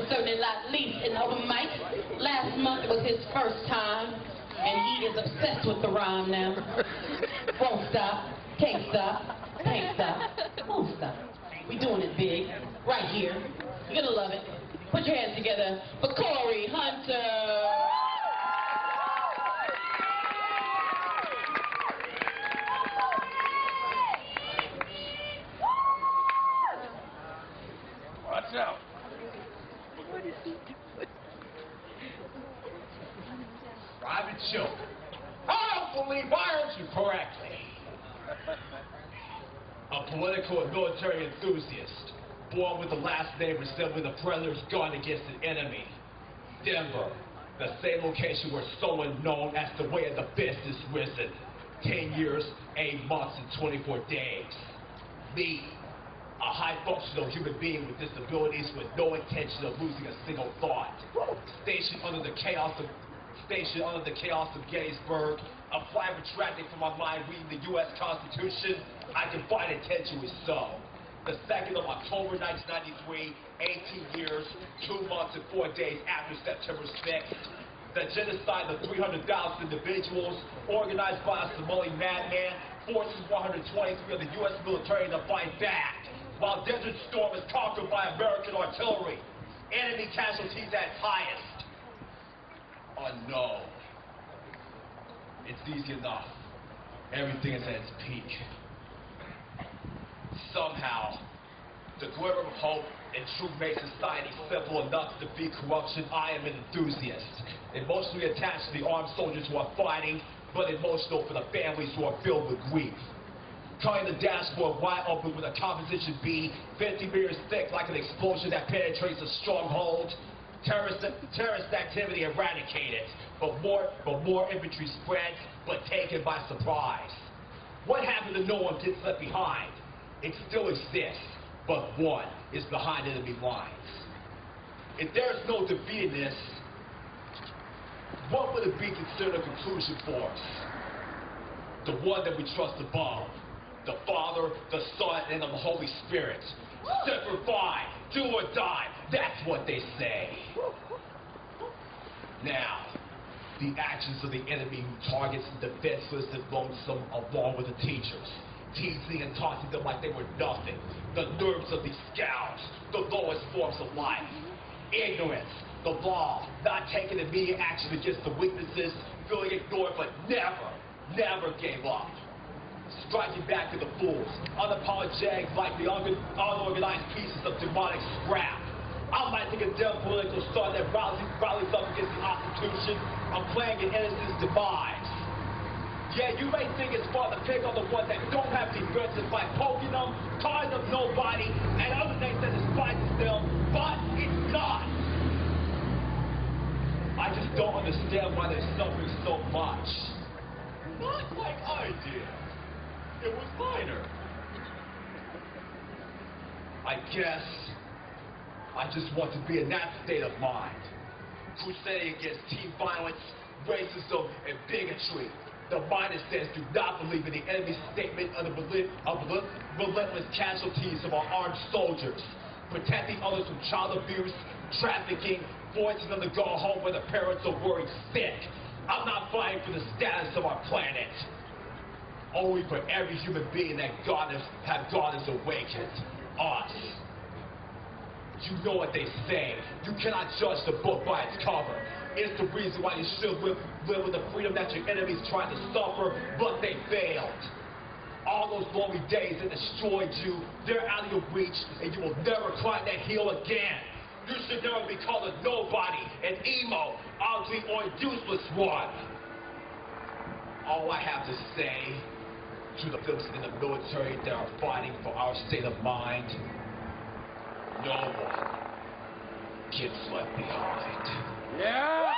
certainly not least in open mic. Last month was his first time, and he is obsessed with the rhyme now. Won't stop, can't stop, can't stop, won't stop. We doing it big, right here. You're gonna love it. Put your hands together for Corey Hunter. Watch out. Private show. I don't believe I heard you correctly. A political and military enthusiast, born with the last name resembling the predator's gun against an enemy. Denver, the same location where someone known as the way of the fist is risen. 10 years, 8 months, and 24 days. Me, a high-functional human being with disabilities with no intention of losing a single thought. Stationed under the chaos of Gettysburg, a flag retracting from my mind reading the U.S. Constitution, I confide intentionally so. The 2nd of October 1993, 18 years, 2 months, and 4 days after September 6th, the genocide of 300,000 individuals, organized by a Somali madman, forces 123 of the U.S. military to fight back, while Desert Storm is conquered by American artillery. Enemy casualties at its highest. Unknown. It's easy enough. Everything is at its peak. Somehow, the glimmer of hope in true made society simple enough to defeat corruption. I am an enthusiast, emotionally attached to the armed soldiers who are fighting, but emotional for the families who are filled with grief. Cutting the dashboard wide open with a composition B, 50 meters thick like an explosion that penetrates a stronghold. Terrorist activity eradicated, but more infantry spread, but taken by surprise. What happened to no one gets left behind? It still exists, but one is behind enemy lines. If there's no defeatedness, what would it be considered a conclusion for us? The one that we trust above, the Father, the Son, and the Holy Spirit. Semper Fi, do or die, that's what they say. Now, the actions of the enemy who targets the defenseless and lonesome along with the teachers, teasing and taunting them like they were nothing. The nerves of these scouts, the lowest forms of life. Ignorance, the law, not taking immediate action against the weaknesses, feeling ignored, but never gave up. Striking back at the fools, unapologetic like the unorganized pieces of demonic scrap. I'm like the condemned political star that rallies up against the Constitution. I'm playing an innocent's demise. Yeah, you may think it's fun to pick on the ones that don't have defenses by poking them, calling them nobody, and other things that despise them, but it's not. I just don't understand why they're suffering so much. Not like I did. It was minor. I guess I just want to be in that state of mind. Crusading against teen violence, racism, and bigotry. The minded says do not believe in the enemy's statement of relentless casualties of our armed soldiers. Protecting others from child abuse, trafficking, forcing them to go home when the parents are worried sick. I'm not fighting for the status of our planet. Only for every human being that God has awakened. Us. You know what they say. You cannot judge the book by its cover. It's the reason why you should live with the freedom that your enemies tried to suffer, but they failed. All those lonely days that destroyed you, they're out of your reach, and you will never climb that hill again. You should never be called a nobody, an emo, ugly, or useless one. All I have to say to the folks in the military that are fighting for our state of mind, no one gets left behind. Yeah!